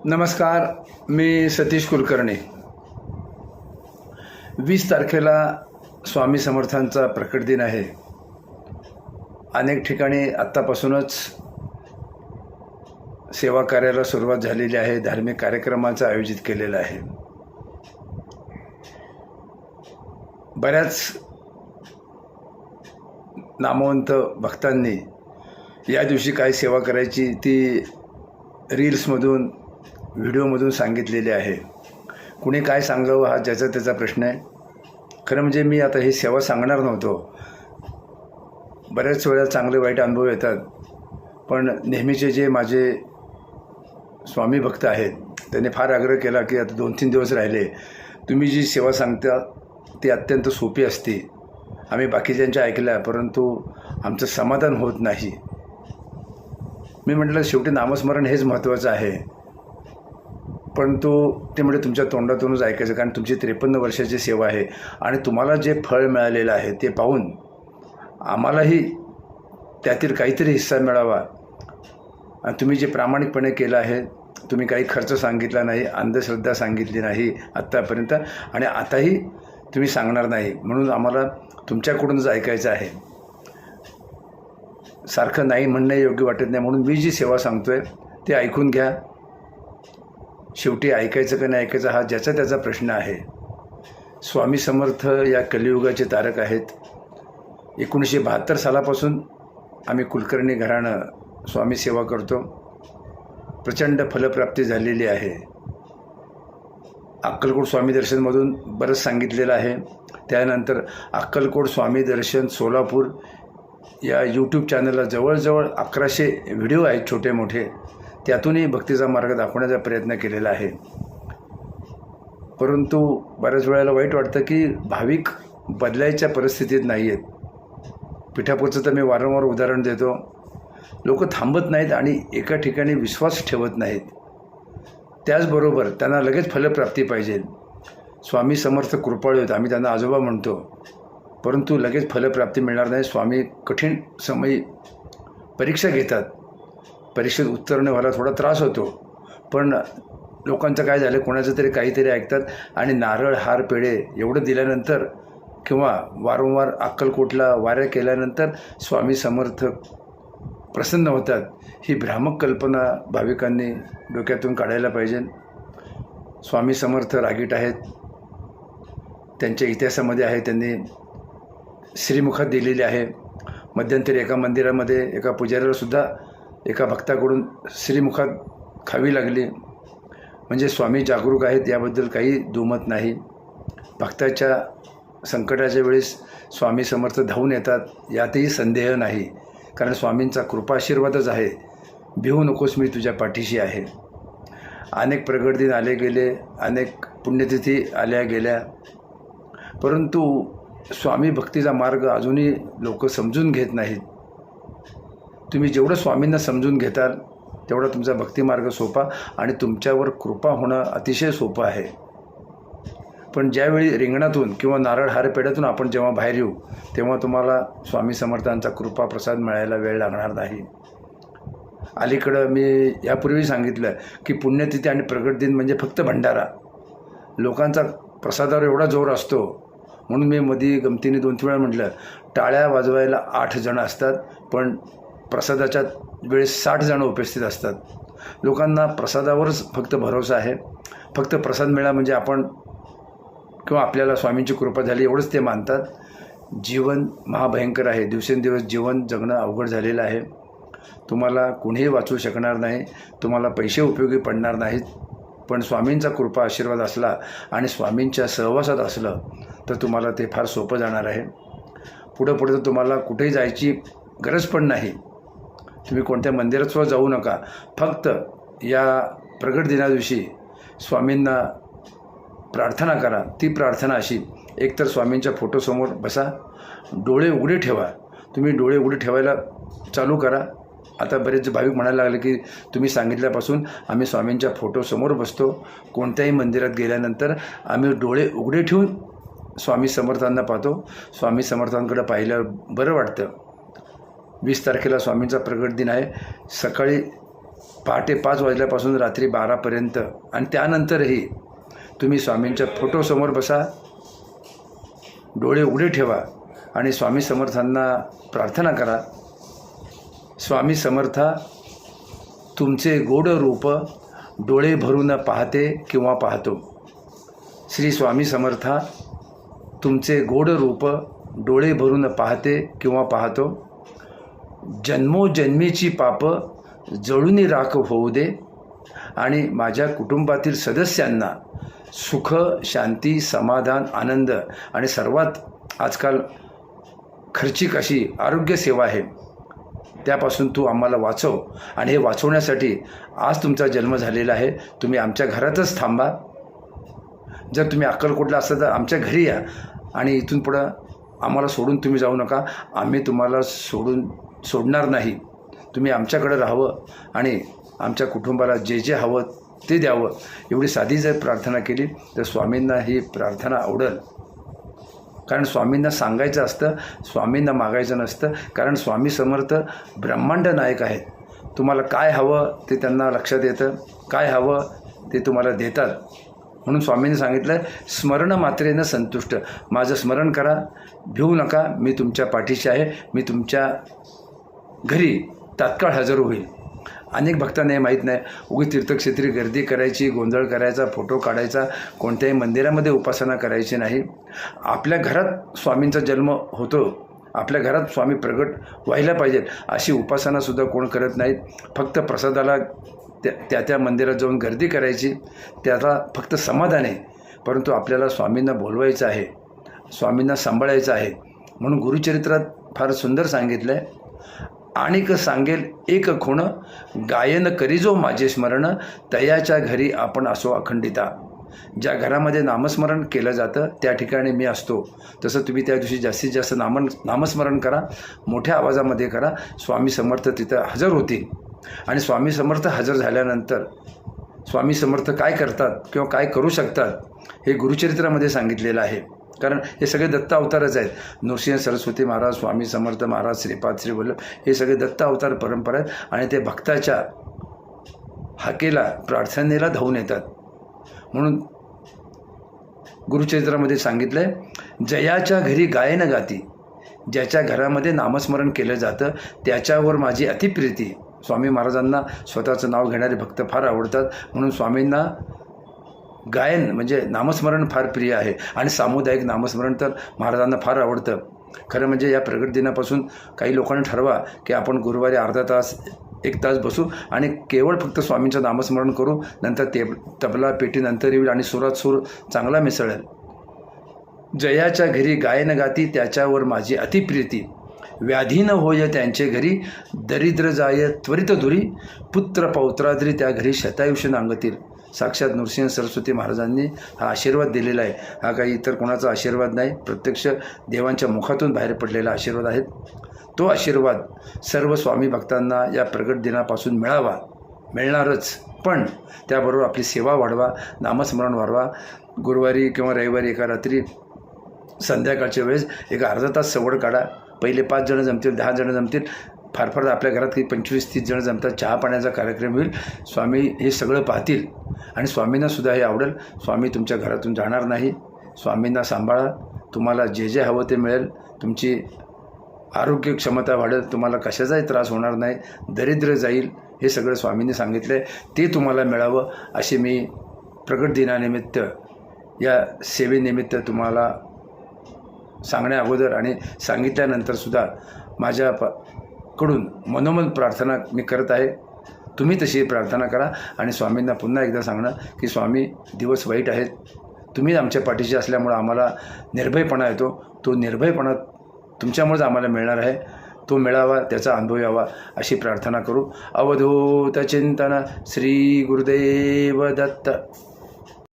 नमस्कार, मी सतीश कुलकर्णी. 20 तारखेला स्वामी समर्थांचा प्रकट दिन आहे. अनेक ठिकाणी आत्तापासूनच सेवा कार्याला सुरुवात झालेली आहे. धार्मिक कार्यक्रमांचं आयोजित केलेलं आहे. बऱ्याच नामवंत भक्तांनी या दिवशी काय सेवा करायची ती रील्समधून व्हिडिओमधून सांगितलेले आहे. कुणी काय सांगावं हा ज्याचा त्याचा प्रश्न आहे. खरं म्हणजे मी आता ही सेवा सांगणार नव्हतो. बऱ्याच वेळा चांगले वाईट अनुभव येतात, पण नेहमीचे जे माझे स्वामी भक्त आहेत त्यांनी फार आग्रह केला की आता 2-3 दिवस राहिले, तुम्ही जी सेवा सांगता ती अत्यंत सोपी असते. आम्ही बाकीच्यांच्या ऐकल्या, परंतु आमचं समाधान होत नाही. मी म्हटलं शेवटी नामस्मरण हेच महत्त्वाचं आहे. परंतु ते म्हणजे तुमच्या तोंडातूनच ऐकायचं, कारण तुमची 53 वर्षाची सेवा आहे आणि तुम्हाला जे फळ मिळालेलं आहे ते पाहून आम्हालाही त्यातील काहीतरी हिस्सा मिळावा. आणि तुम्ही जे प्रामाणिकपणे केलं आहे, तुम्ही काही खर्च सांगितला नाही, अंधश्रद्धा सांगितली नाही आत्तापर्यंत, आणि आताही तुम्ही सांगणार नाही, म्हणून आम्हाला तुमच्याकडूनच ऐकायचं आहे. सारखं नाही म्हणणं योग्य वाटत नाही, म्हणून मी जी सेवा सांगतो आहे ते ऐकून घ्या. शेवटी ऐकायचं का नाही ऐकायचं हा ज्याचा त्याचा प्रश्न आहे. स्वामी समर्थ या कलियुगाचे तारक आहेत. 1972 सालापासून आम्ही कुलकर्णी घराणं स्वामी सेवा करतो. प्रचंड फलप्राप्ती झालेली आहे. अक्कलकोट स्वामी दर्शनमधून बरंच सांगितलेलं आहे. त्यानंतर अक्कलकोट स्वामी दर्शन सोलापूर या यूट्यूब चॅनलला जवळजवळ 1100 व्हिडिओ आहेत छोटे मोठे. त्यातूनही भक्तीचा मार्ग दाखवण्याचा प्रयत्न केलेला आहे. परंतु बऱ्याच वेळेला वाईट वाटतं की भाविक बदलायच्या परिस्थितीत नाही आहेत. पिठापूरचं तर मी वारंवार उदाहरण देतो. लोक थांबत नाहीत आणि एका ठिकाणी विश्वास ठेवत नाहीत. त्याचबरोबर त्यांना लगेच फलप्राप्ती पाहिजे. स्वामी समर्थ कृपाळू आहेत, आम्ही त्यांना आजोबा म्हणतो, परंतु लगेच फलप्राप्ती मिळणार नाही. स्वामी कठीण समयी परीक्षा घेतात. परीक्षेत उत्तीर्ण व्हायला थोडा त्रास होतो, पण लोकांचं काय झालं, कोणाचं तरी काहीतरी ऐकतात आणि नारळ हार पेढे एवढं दिल्यानंतर किंवा वारंवार अक्कलकोटला वाऱ्या केल्यानंतर स्वामी समर्थ प्रसन्न होतात. ही भ्रामक कल्पना भाविकांनी डोक्यातून काढायला पाहिजे. स्वामी समर्थ रागीट आहेत. त्यांच्या इतिहासामध्ये आहे, त्यांनी श्रीमुखात दिलेली आहे. मध्यंतरी एका मंदिरामध्ये एका पुजाऱ्यालासुद्धा एका भक्ताकडून श्रीमुखात खावी लागली. म्हणजे स्वामी जागरूक आहेत, याबद्दल काही दुमत नाही. भक्ताच्या संकटाच्या वेळेस स्वामी समर्थ धावून येतात, यातही संदेह नाही, कारण स्वामींचा कृपाशीर्वादच आहे. भिवू नकोस, मी तुझ्या पाठीशी आहे. अनेक प्रगट दिन आले गेले, अनेक पुण्यतिथी आल्या गेल्या, परंतु स्वामी भक्तीचा मार्ग अजूनही लोक समजून घेत नाहीत. तुम्ही जेवढं स्वामींना समजून घेताल तेवढा तुमचा भक्तिमार्ग सोपा आणि तुमच्यावर कृपा होणं अतिशय सोपं आहे. पण ज्यावेळी रिंगणातून किंवा नारळ हार पेढ्यातून आपण जेव्हा बाहेर येऊ, तेव्हा तुम्हाला स्वामी समर्थांचा कृपा प्रसाद मिळायला वेळ लागणार नाही. अलीकडं मी यापूर्वी सांगितलं की पुण्यतिथी आणि प्रगट दिन म्हणजे फक्त भंडारा. लोकांचा प्रसादावर एवढा जोर असतो, म्हणून मी मध्ये गमतीने 2-3 वेळा म्हटलं, टाळ्या वाजवायला 8 जण असतात, पण प्रसादाच्या वेळेस 60 जण उपस्थित असतात. लोकांना प्रसादावरच फक्त भरोसा आहे. फक्त प्रसाद मिळाला म्हणजे आपण किंवा आपल्याला स्वामींची कृपा झाली एवढंच ते मानतात. जीवन महाभयंकर आहे. दिवसेंदिवस जीवन जगणं अवघड झालेलं आहे. तुम्हाला कुणीही वाचवू शकणार नाही, तुम्हाला पैसे उपयोगी पडणार नाहीत, पण स्वामींचा कृपा आशीर्वाद असला आणि स्वामींच्या सहवासात असलं तर तुम्हाला ते फार सोपं जाणार आहे. पुढं तर तुम्हाला कुठेही जायची गरज पण नाही. तुम्ही कोणत्या मंदिरात सुद्धा जाऊ नका. फक्त या प्रगट दिनादिवशी स्वामींना प्रार्थना करा. ती प्रार्थना अशी, एकतर स्वामींच्या फोटोसमोर बसा, डोळे उघडे ठेवा. तुम्ही डोळे उघडे ठेवायला चालू करा. आता बरेच भाविक म्हणायला लागले की तुम्ही सांगितल्यापासून आम्ही स्वामींच्या फोटोसमोर बसतो. कोणत्याही मंदिरात गेल्यानंतर आम्ही डोळे उघडे ठेवून स्वामी समर्थांना पाहतो. स्वामी समर्थांकडे पाहिल्यावर बरं वाटतं. 20 तारखेला स्वामींचा प्रगट दिन आहे. सकाळी पहाटे 5 वाजल्यापासून रात्री 12पर्यंत आणि त्यानंतरही तुम्ही स्वामींच्या फोटोसमोर बसा, डोळे उघडे ठेवा आणि स्वामी समर्थांना प्रार्थना करा. स्वामी समर्था, तुमचे गोड रूप डोळे भरून पाहते किंवा पाहतो. श्री स्वामी समर्था, तुमचे गोड रूप डोळे भरून पाहते किंवा पाहतो. जन्मोजन्मीची पाप जळून राख होऊ दे आणि माझ्या कुटुंबातील सदस्यांना सुख, शांती, समाधान, आनंद आणि सर्वात आजकाल खर्चिक अशी आरोग्य सेवा आहे, त्यापासून तू आम्हाला वाचव. आणि हे वाचवण्यासाठी आज तुमचा जन्म झालेला आहे. तुम्ही आमच्या घरातच थांबा. जर तुम्ही अक्कलकोटला असता तर आमच्या घरी या आणि इथून पुढं आम्हाला सोडून तुम्ही जाऊ नका. आम्ही तुम्हाला सोडणार नाही. तुम्ही आमच्याकडे राहावं आणि आमच्या कुटुंबाला जे जे हवं ते द्यावं. एवढी साधी जर प्रार्थना केली तर स्वामींना ही प्रार्थना आवडेल. कारण स्वामींना सांगायचं असतं, स्वामींना मागायचं नसतं. कारण स्वामी समर्थ ब्रह्मांड नायक आहेत. तुम्हाला काय हवं ते त्यांना लक्षात येतं, काय हवं ते तुम्हाला देतात. म्हणून स्वामींनी सांगितलं, स्मरण मात्रेनं संतुष्ट. माझं स्मरण करा, भिवू नका, मी तुमच्या पाठीशी आहे. मी तुमच्या घरी तात्काळ हजर होईल. अनेक भक्तांना हे माहीत नाही. उगी तीर्थक्षेत्री गर्दी करायची, गोंधळ करायचा, फोटो काढायचा, कोणत्याही मंदिरामध्ये उपासना करायची नाही. आपल्या घरात स्वामींचा जन्म होतो, आपल्या घरात स्वामी प्रगट व्हायला पाहिजे अशी उपासनासुद्धा कोण करत नाहीत. फक्त प्रसादाला त्या मंदिरात जाऊन गर्दी करायची, त्याला फक्त समाधान आहे. परंतु आपल्याला स्वामींना बोलवायचं आहे, स्वामींना सांभाळायचं आहे. म्हणून गुरुचरित्रात फार सुंदर सांगितलं आहे, आणिक सांगेल एक खूण, गायन करीजो माझे स्मरण, तयाच्या घरी आपण असो अखंडिता. ज्या घरामध्ये नामस्मरण केलं जातं त्या ठिकाणी मी असतो. तसं तुम्ही त्या दिवशी जास्तीत जास्त नामस्मरण करा, मोठ्या आवाजामध्ये करा. स्वामी समर्थ तिथं हजर होतील. आणि स्वामी समर्थ हजर झाल्यानंतर स्वामी समर्थ काय करतात किंवा काय करू शकतात हे गुरुचरित्रामध्ये सांगितलेलं आहे. कारण हे सगळे दत्त अवतारच आहेत. नृसिंह सरस्वती महाराज, स्वामी समर्थ महाराज, श्रीपाद श्री वल्लभ हे सगळे दत्त अवतार परंपरा आहेत. आणि ते भक्ताच्या हाकेला, प्रार्थनेला धावून येतात. म्हणून गुरुचरित्रामध्ये सांगितलं आहे, जयाच्या घरी गायन गाती. ज्याच्या घरामध्ये नामस्मरण केलं जातं त्याच्यावर माझी अतिप्रीती. स्वामी महाराजांना स्वतःचं नाव घेणारे भक्त फार आवडतात. म्हणून स्वामींना गायन म्हणजे नामस्मरण फार प्रिय आहे. आणि सामुदायिक नामस्मरण तर महाराजांना फार आवडतं. खरं म्हणजे या प्रगट दिनापासून काही लोकांनी ठरवा की आपण गुरुवारी अर्धा तास, 1 तास बसू आणि केवळ फक्त स्वामींचं नामस्मरण करू. नंतर तबला पेटी नंतर येईल आणि सुरात सूर चांगला मिसळेल. जयाच्या घरी गायन गाती, त्याच्यावर माझी अतिप्रीती. व्याधीन होय त्यांचे घरी, दरिद्र जाय त्वरित दुरी. पुत्र पौत्राद्री त्या घरी शतायुष्य नांगतील. साक्षात नृसिंह सरस्वती महाराजांनी हा आशीर्वाद दिलेला आहे. हा काही इतर कोणाचा आशीर्वाद नाही, प्रत्यक्ष देवांच्या मुखातून बाहेर पडलेला आशीर्वाद आहे. तो आशीर्वाद सर्व स्वामी भक्तांना या प्रगट दिनापासून मिळणारच. पण त्याबरोबर आपली सेवा वाढवा, नामस्मरण वाढवा. गुरुवारी किंवा रविवारी एका रात्री संध्याकाळच्या वेळेस एक अर्धा तास सवड काढा. पहिले 5 जण जमतील, 10 जण जमतील, फार फार आपल्या घरात काही 25-30 जण जमतात. चहा पाण्याचा कार्यक्रम होईल. स्वामी हे सगळं पाहतील आणि स्वामींनासुद्धा हे आवडेल. स्वामी तुमच्या घरातून जाणार नाही. स्वामींना सांभाळा, तुम्हाला जे जे हवं ते मिळेल. तुमची आरोग्य क्षमता वाढेल, तुम्हाला कशाचाही त्रास होणार नाही, दरिद्र जाईल. हे सगळं स्वामींनी सांगितलं आहे, ते तुम्हाला मिळावं अशी मी प्रगट दिनानिमित्त, या सेवेनिमित्त तुम्हाला सांगण्या अगोदर आणि सांगितल्यानंतरसुद्धा माझ्याकडून मनोमन प्रार्थना मी करत आहे. तुम्ही तशी प्रार्थना करा आणि स्वामींना पुन्हा एकदा सांगणं की स्वामी, दिवस वाईट आहेत, तुम्ही आमच्या पाठीशी असल्यामुळं आम्हाला निर्भयपणा येतो. तो निर्भयपणा तुमच्यामुळेच आम्हाला मिळणार आहे. तो मिळावा, त्याचा अनुभव यावा अशी प्रार्थना करू. अवधूत चिंतन. श्री गुरुदेव दत्त.